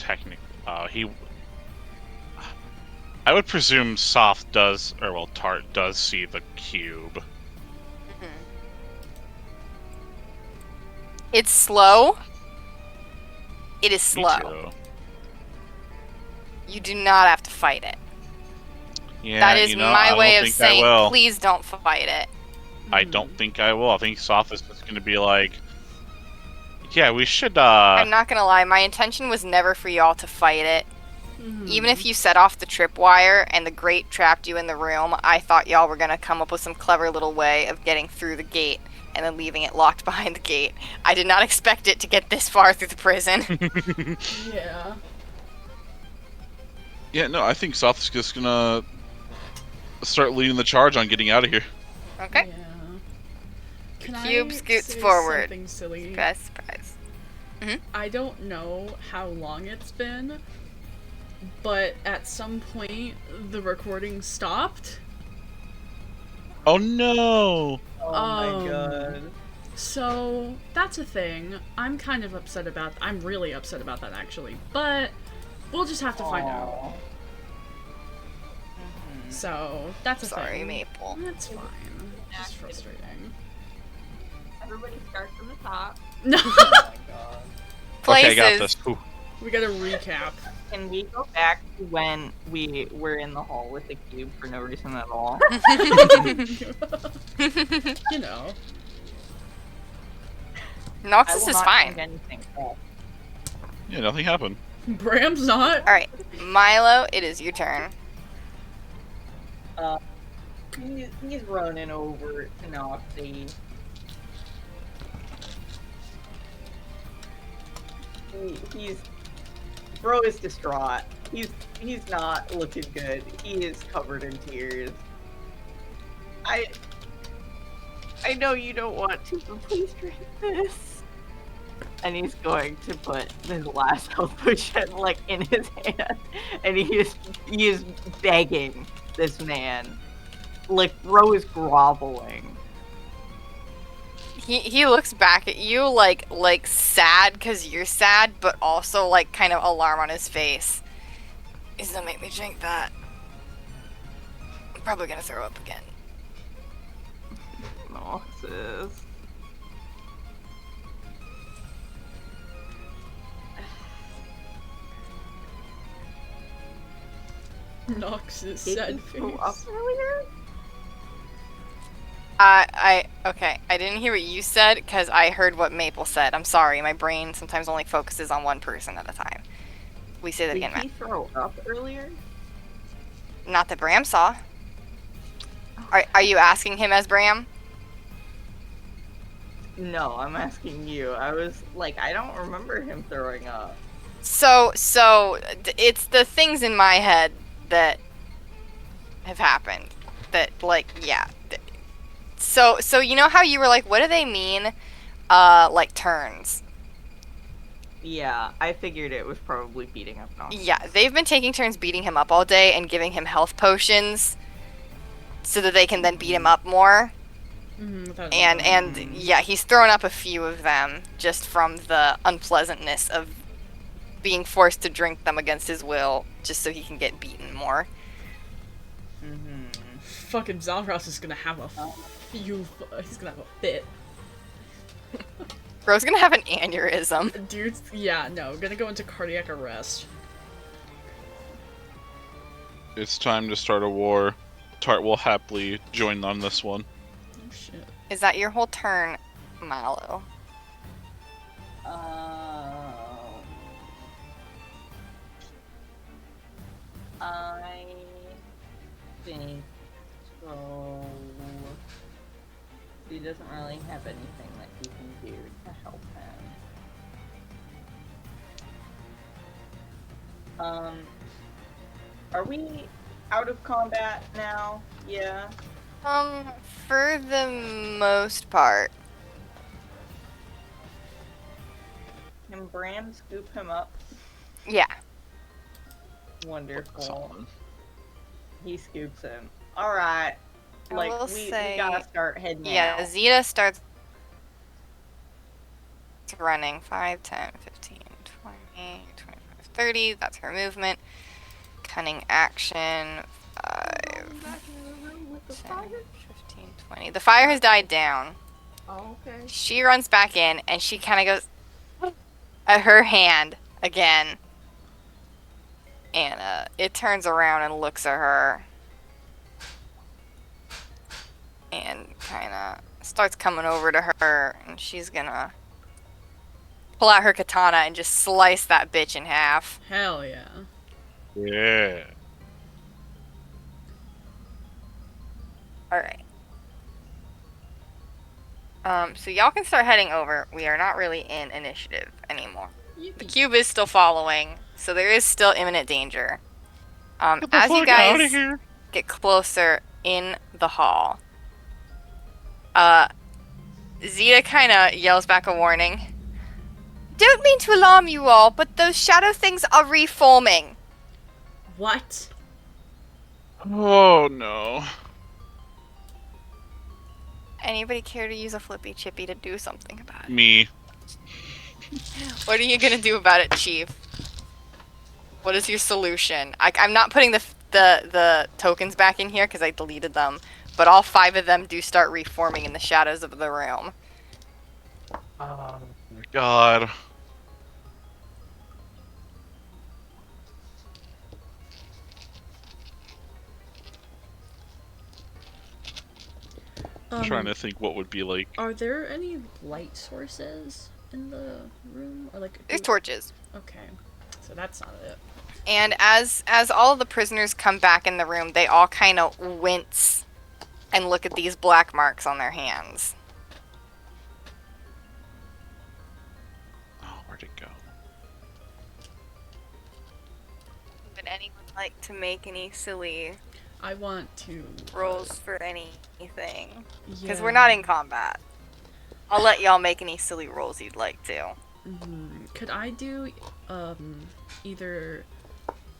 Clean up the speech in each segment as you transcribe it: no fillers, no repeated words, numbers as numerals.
technically, I would presume Soft does, or well, Tart does see the cube. It's slow. It is Me slow. too. You do not have to fight it. Yeah, That is my way of saying, will. please don't fight it. I don't think I will. I think Soft is just gonna be like, yeah, we should, I'm not gonna lie, my intention was never for y'all to fight it. Even if you set off the tripwire and the grate trapped you in the room, I thought y'all were gonna come up with some clever little way of getting through the gate and then leaving it locked behind the gate. I did not expect it to get this far through the prison. Yeah. Yeah, no, I think Soft is just gonna start leading the charge on getting out of here. Okay. Yeah. The cube scoots forward. Something silly? Surprise, surprise. I don't know how long it's been, but at some point the recording stopped. Oh no! Oh my god. So that's a thing. I'm kind of upset about. I'm really upset about that actually, but we'll just have to find out. So that's a thing. Sorry, Maple. That's fine. Just frustrating. Everybody starts from the top. No. Oh my god. Places. Okay, I got this. Ooh. We gotta recap. Can we go back to when we were in the hall with the cube for no reason at all? You know. Nalxis is fine. Yeah, nothing happened. Bram's not. Alright, Milo, it is your turn. He's running over to Nalxis. Bro is distraught. He's not looking good. He is covered in tears. I know you don't want to, but please drink this. And he's going to put his last health potion like in his hand, and he is begging this man. Like Bro is groveling. He looks back at you like sad because you're sad, but also like kind of alarm on his face. He's gonna make me drink that. I'm probably gonna throw up again. Nalxis. Nalxis sad face. Earlier? Okay, I didn't hear what you said because I heard what Maple said. I'm sorry, my brain sometimes only focuses on one person at a time. We say that again, Did he Matt. throw up earlier? Not that Bram saw. Are you asking him as Bram? No, I'm asking you. I was like, I don't remember him throwing up. So it's the things in my head that have happened that like yeah. So you know how you were like, what do they mean? Like turns. Yeah, I figured it was probably beating up Nalxis. Yeah, they've been taking turns beating him up all day and giving him health potions so that they can then beat him up more. And yeah, he's thrown up a few of them just from the unpleasantness of being forced to drink them against his will just so he can get beaten more. Fucking Zalros is gonna have a he's gonna have a fit. Bro's gonna have an aneurysm. Dude's, yeah, no, gonna go into cardiac arrest. It's time to start a war. Tart will happily join on this one. Oh shit. Is that your whole turn, Mallow? I think so. He doesn't really have anything that he can do to help him. Are we out of combat now? Yeah. For the most part. Can Bram scoop him up? Yeah. Wonderful. He scoops him. Alright. Like, we gotta start heading out. Yeah, Zeta starts running. 5, 10, 15, 20, 25, 30. That's her movement. Cunning action. 5, 10, 15, 20. The fire has died down. Oh, okay. She runs back in, and she kind of goes at her hand again. And it turns around and looks at her. And kind of starts coming over to her, and she's gonna pull out her katana and just slice that bitch in half. Hell yeah. Yeah. Alright. So y'all can start heading over. We are not really in initiative anymore. The cube is still following, so there is still imminent danger. As you guys get closer in the hall, Zeta kind of yells back a warning. Don't mean to alarm you all, but those shadow things are reforming. What? Oh no. Anybody care to use a flippy chippy to do something about it? Me. What are you gonna do about it, Chief? What is your solution? I'm not putting the tokens back in here because I deleted them, but all 5 of them do start reforming in the shadows of the room. Oh my god. I'm trying to think what would be like. Are there any light sources in the room, or like? There's torches. Okay, so that's not it. And as all of the prisoners come back in the room, they all kind of wince and look at these black marks on their hands. Oh, where'd it go? Would anyone like to make any silly I want to rolls for anything? Because Yeah. we're not in combat. I'll let y'all make any silly rolls you'd like to. Could I do either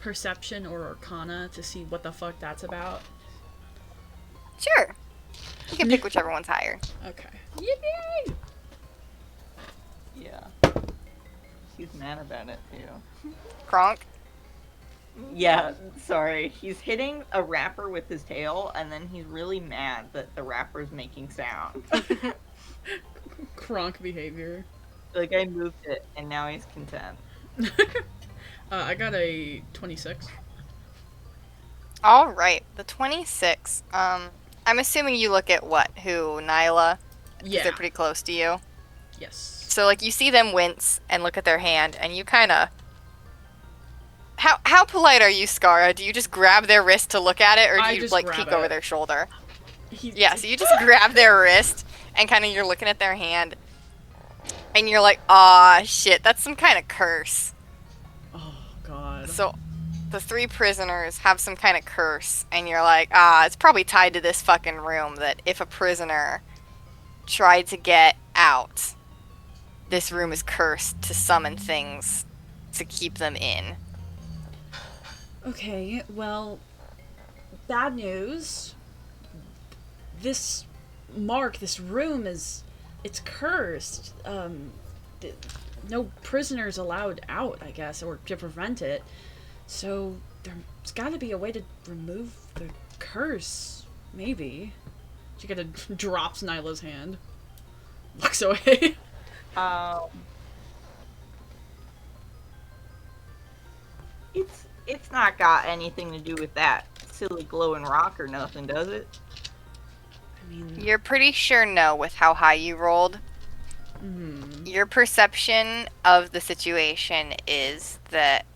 perception or arcana to see what the fuck that's about? Sure. You can pick whichever one's higher. Okay. Yippee! Yeah. He's mad about it too. Kronk? Yeah, sorry. He's hitting a rapper with his tail, and then he's really mad that the rapper's making sound. Kronk behavior. Like, I moved it, and now he's content. I got a 26. Alright, the 26. I'm assuming you look at who, Nyla? 'Cause Yeah. they're pretty close to you. Yes. So, like, you see them wince and look at their hand, and you kind of... How polite are you, Skara? Do you just grab their wrist to look at it, or do you, like, peek over their shoulder? Yeah, so you just grab their wrist, and kind of you're looking at their hand, and you're like, aw, shit, that's some kind of curse. Oh, God. So, the 3 prisoners have some kind of curse, and you're like, it's probably tied to this fucking room, that if a prisoner tried to get out, this room is cursed to summon things to keep them in. Okay, well, bad news. This room it's cursed. No prisoners allowed out, I guess, or to prevent it. So there's gotta be a way to remove the curse, maybe. She kinda drops Nyla's hand. Looks away. It's not got anything to do with that silly glowing rock or nothing, does it? I mean, You're pretty sure no with how high you rolled. Your perception of the situation is that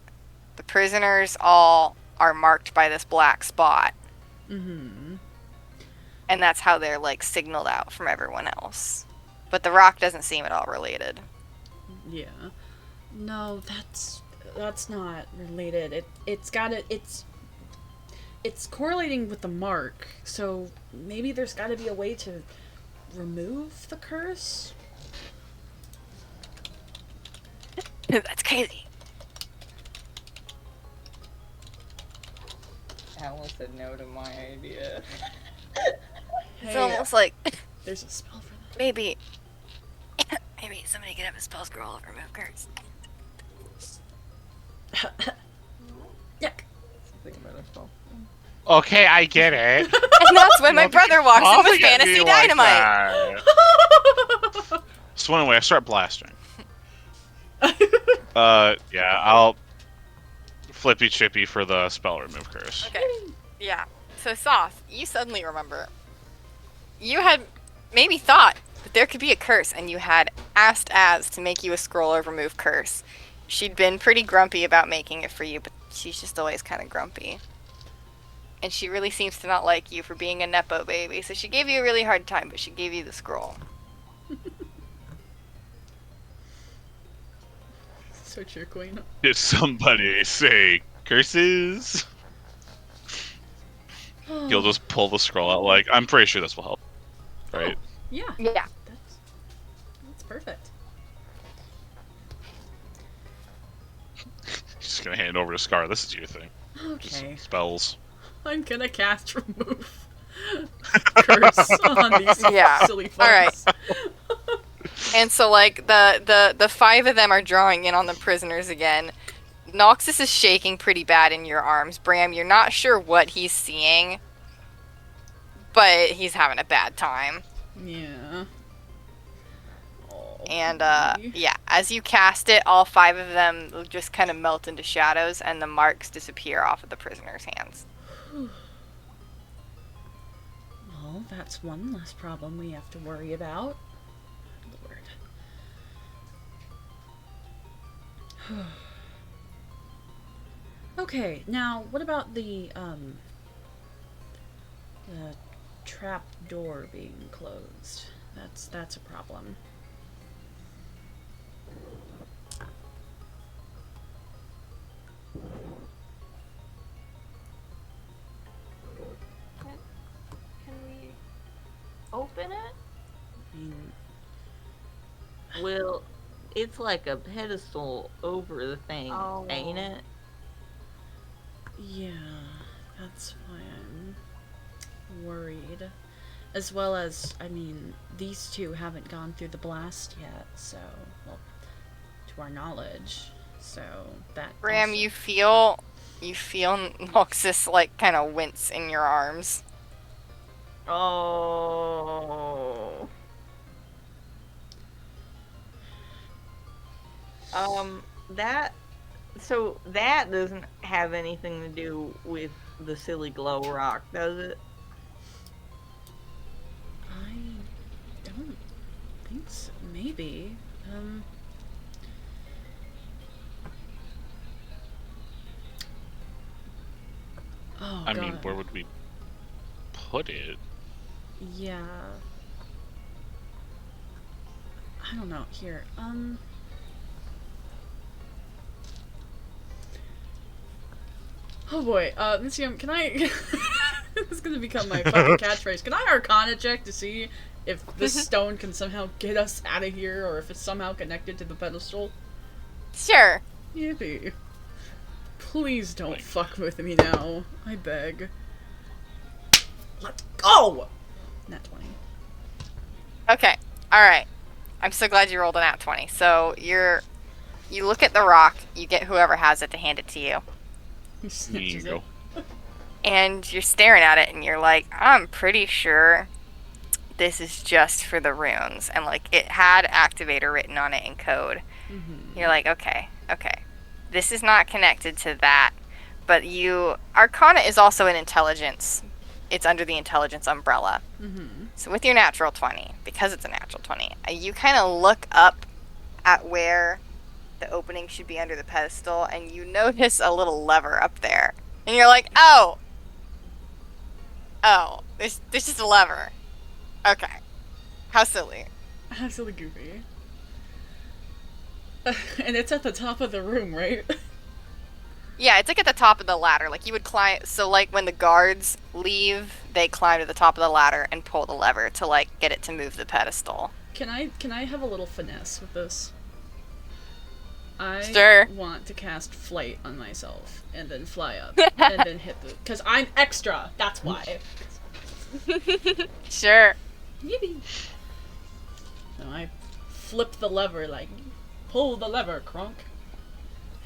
the prisoners all are marked by this black spot. And that's how they're, like, signaled out from everyone else. But the rock doesn't seem at all related. yeah. No, that's not related. It's correlating with the mark, so maybe there's gotta be a way to remove the curse? That's crazy. Alice said no to my idea. It's almost like There's a spell for that. maybe somebody could have a spell scroll of remove curse. Okay, I get it. And that's when my brother walks in with Coughing at me fantasy like dynamite. that. So anyway, I start blasting. Yeah, I'll flippy chippy for the spell remove curse. Okay. Yeah. So Soth, you suddenly remember. You had maybe thought that there could be a curse, and you had asked Az to make you a scroll of remove curse. She'd been pretty grumpy about making it for you, but she's just always kind of grumpy. And she really seems to not like you for being a Nepo baby, so she gave you a really hard time, but she gave you the scroll. So true, Queen. Did somebody say curses? You'll just pull the scroll out like, I'm pretty sure this will help. Right? Yeah. Yeah. That's perfect. Just gonna hand it over to Scar. This is your thing. Okay. Just spells. I'm gonna cast remove curse on these silly folks. Alright. And so, like, the 5 of them are drawing in on the prisoners again. Nalxis is shaking pretty bad in your arms. Bram, you're not sure what he's seeing, but he's having a bad time. Yeah. And, yeah, as you cast it, all 5 of them just kind of melt into shadows, and the marks disappear off of the prisoners' hands. Well, that's one less problem we have to worry about. Lord. Okay, now, what about the trap door being closed? That's a problem. Can we open it? I mean, Well, it's like a pedestal over the thing, ain't it? yeah, that's why I'm worried. As well as, I mean, these two haven't gone through the blast yet, so, well, to our knowledge, so that... Bram, you feel Nalxis, like, kind of wince in your arms. Oh. That doesn't have anything to do with the silly glow rock, does it? I don't think so. Maybe. Oh, I God. mean, where would we put it? Yeah. I don't know. Here, oh boy, Miss Yum, can I... This is gonna become my fucking catchphrase. Can I Arcana check to see if this stone can somehow get us out of here, or if it's somehow connected to the pedestal? Sure. Yippee. Please don't fuck with me now. I beg. Let's go! Nat 20. Okay. Alright. I'm so glad you rolled a nat 20. So, you look at the rock, you get whoever has it to hand it to you. He There snatches you it. go. And you're staring at it, and you're like, I'm pretty sure this is just for the runes. And, like, it had activator written on it in code. Mm-hmm. You're like, okay. This is not connected to that. But Arcana is also an intelligence. It's under the intelligence umbrella. Mm-hmm. So with your natural 20, because it's a natural 20, you kind of look up at where the opening should be under the pedestal, and you notice a little lever up there. And you're like, oh, there's just a lever. Okay. How silly. Absolutely goofy. And it's at the top of the room, right? Yeah, it's like at the top of the ladder. Like, you would climb, so like when the guards leave, they climb to the top of the ladder and pull the lever to, like, get it to move the pedestal. Can I have a little finesse with this? I Sure. want to cast flight on myself and then fly up and then hit the... Because I'm extra, that's why. Sure. Yippee. So I flip the lever, like, pull the lever, Kronk.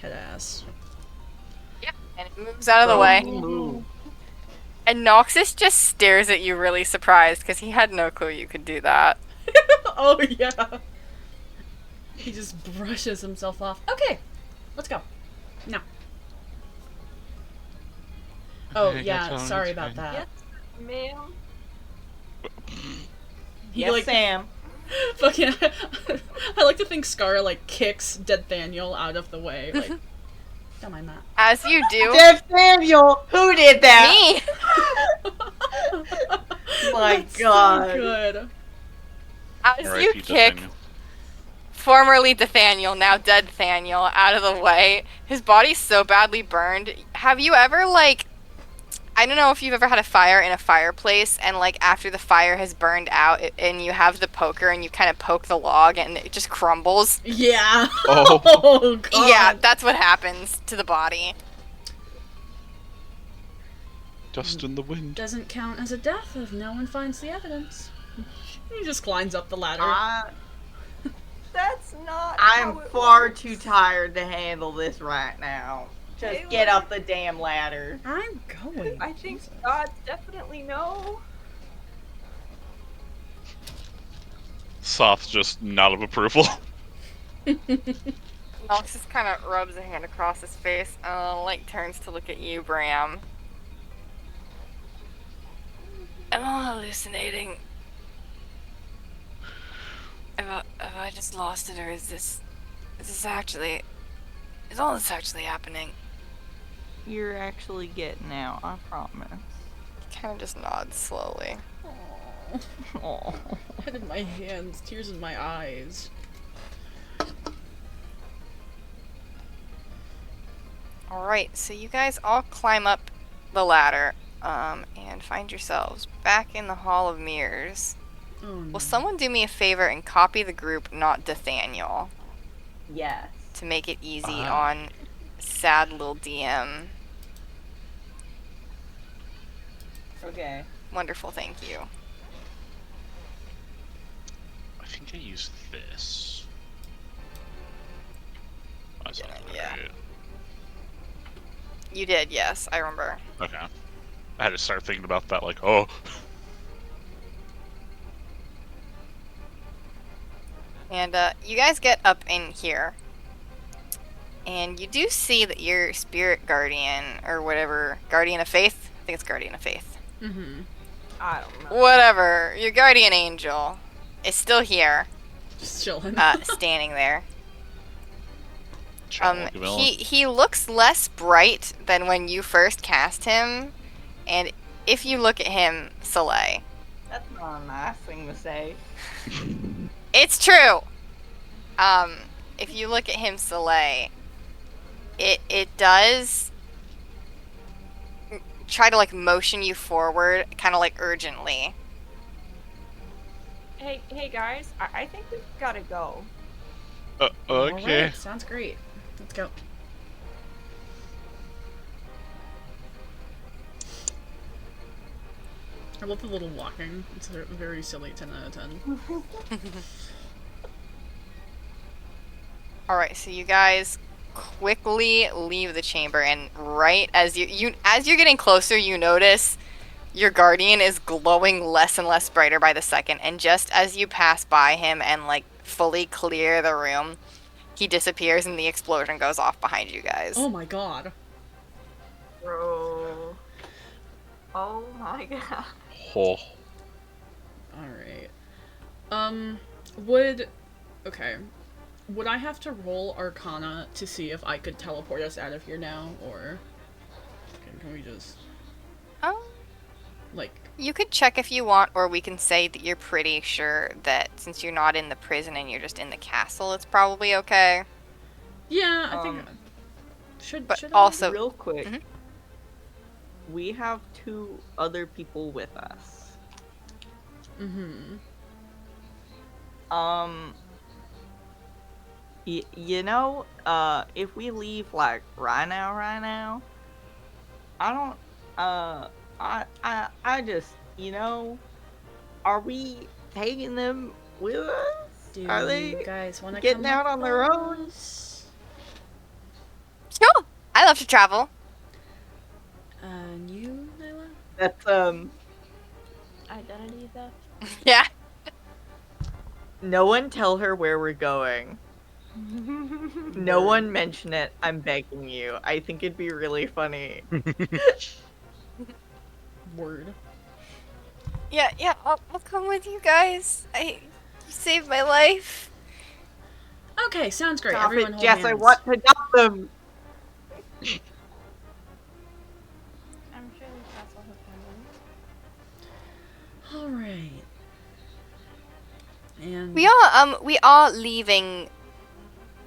Head ass. Yep, and it moves out of the way. Move. And Nalxis just stares at you really surprised because he had no clue you could do that. Oh, yeah. He just brushes himself off. Okay, let's go. Now. Oh, yeah, sorry about that. Yes, ma'am. He, Yes, like, Sam. fucking, I like to think Scar, like, kicks Nathaniel out of the way. Like, don't mind that. As you do. Nathaniel, who did that? Me! My That's God. so good. As you R.I.P. kick Nathaniel. formerly Nathaniel, now dead Nathaniel, out of the way, his body's so badly burned. Have you ever, like, I don't know if you've ever had a fire in a fireplace, and, like, after the fire has burned out, and you have the poker, and you kind of poke the log, and it just crumbles? Yeah. Oh. Oh, God. Yeah, that's what happens to the body. Dust in the wind. Doesn't count as a death if no one finds the evidence. He just climbs up the ladder. That's not. I'm how it far works. too tired to handle this right now. Just Hey, get look. up the damn ladder. I'm going. I think Jesus. gods definitely know. Soft's just nod of approval. Nalxis kind of rubs a hand across his face, like, turns to look at you, Bram. Am I hallucinating? Have I just lost it, or is this actually... Is all this actually happening? You're actually getting out, I promise. He kind of just nods slowly. Oh. Head in my hands, tears in my eyes. Alright, so you guys all climb up the ladder, and find yourselves back in the Hall of Mirrors. Oh, no. Will someone do me a favor and copy the group, not Nathaniel, Yes. to make it easy Ah. on sad little DM? Okay. Wonderful, thank you. I think I used this. That sounds Yeah. right. You did, yes, I remember. Okay. I had to start thinking about that, like, oh. And you guys get up in here, and you do see that your spirit guardian, or whatever, guardian of faith? I think it's guardian of faith. Mm-hmm. I don't know. Whatever, your guardian angel is still here, Just chilling. standing there. Machiavellian. He looks less bright than when you first cast him, and if you look at him, Soleil, That's not a nice thing to say. it's true. If you look at him, Soleil, it does try to, like, motion you forward, kind of like urgently. Hey guys, I think we've gotta go. Okay. Alright, sounds great. Let's go. I love the little walking. It's a very silly 10 out of 10. Alright, so you guys quickly leave the chamber, and right as you're getting closer, you notice your guardian is glowing less and less brighter by the second, and just as you pass by him and, like, fully clear the room, he disappears and the explosion goes off behind you guys. Oh my god. Bro. Oh my god. Oh. Alright. Okay. Would I have to roll Arcana to see if I could teleport us out of here now, or... Can we just, like... You could check if you want, or we can say that you're pretty sure that since you're not in the prison and you're just in the castle, it's probably okay. Yeah, I think... But should also... Real quick. Mhm. We have 2 other people with us. Mm-hmm. You know, if we leave, like, right now, I don't, I just, you know, are we taking them with us? Do Are they you guys want to getting out on their own? Sure! I love to travel. And you, Nyla? That's Identity theft. Yeah. No one tell her where we're going. No one mention it. I'm begging you. I think it'd be really funny. Word. Yeah, I'll come with you guys. You saved my life. Okay, sounds great. Stop Everyone it, hold Jess. hands. I want to adopt them. I'm sure the castle has one. All right. And We are leaving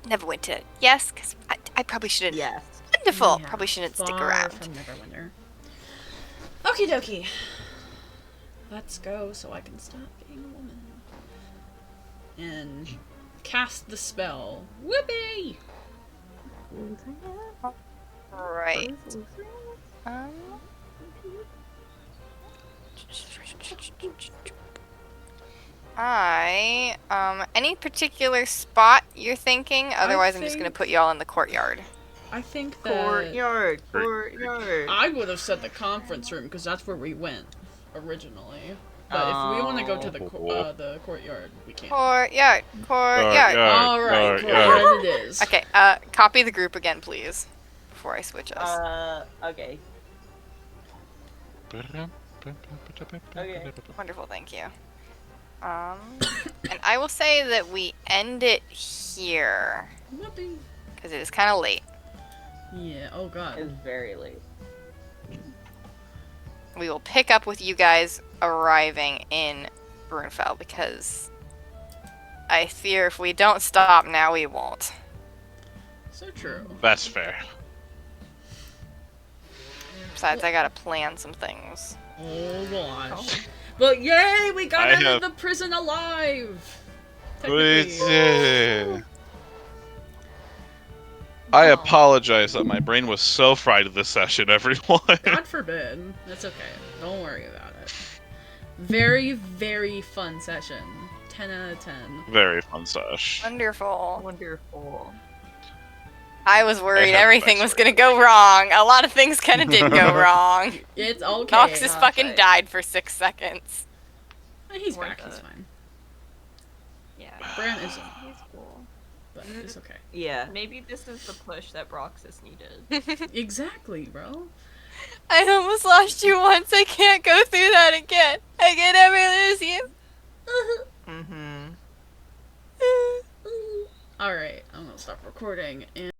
Neverwinter. Yes, because I probably shouldn't. Yes. Wonderful. yeah, Probably shouldn't stick far around. from Neverwinter. Okie dokie. Let's go so I can stop being a woman. And cast the spell. Whoopee! Right. Any particular spot you're thinking? Otherwise, I'm just gonna put y'all in the courtyard. I think that Courtyard. I would have said the conference room because that's where we went originally. But if we want to go to the courtyard, we can. Courtyard. All right, courtyard it is. Okay. Copy the group again, please, before I switch us. okay. Okay. Wonderful, thank you. And I will say that we end it here Whoopee. because it is kind of late. Yeah. Oh god. It's very late. We will pick up with you guys arriving in BruneFell because I fear if we don't stop now, we won't. So true. That's fair. Besides, I gotta plan some things. Oh gosh. But yay, we got out of the prison alive. Technically. I apologize that my brain was so fried this session, everyone. God forbid. That's okay. Don't worry about it. Very, very fun session. 10 out of 10. Very fun sesh. Wonderful. Wonderful. I was worried have everything was questions. gonna go wrong. A lot of things kind of did go wrong. It's okay. Nalxis fucking died for 6 seconds. He's Worth back. He's it. fine. Yeah. Bran isn't, He's cool. but it's okay. Yeah. Maybe this is the push that Broxus needed. Exactly, bro. I almost lost you once. I can't go through that again. I can never lose you. Mm-hmm. Alright, I'm gonna stop recording and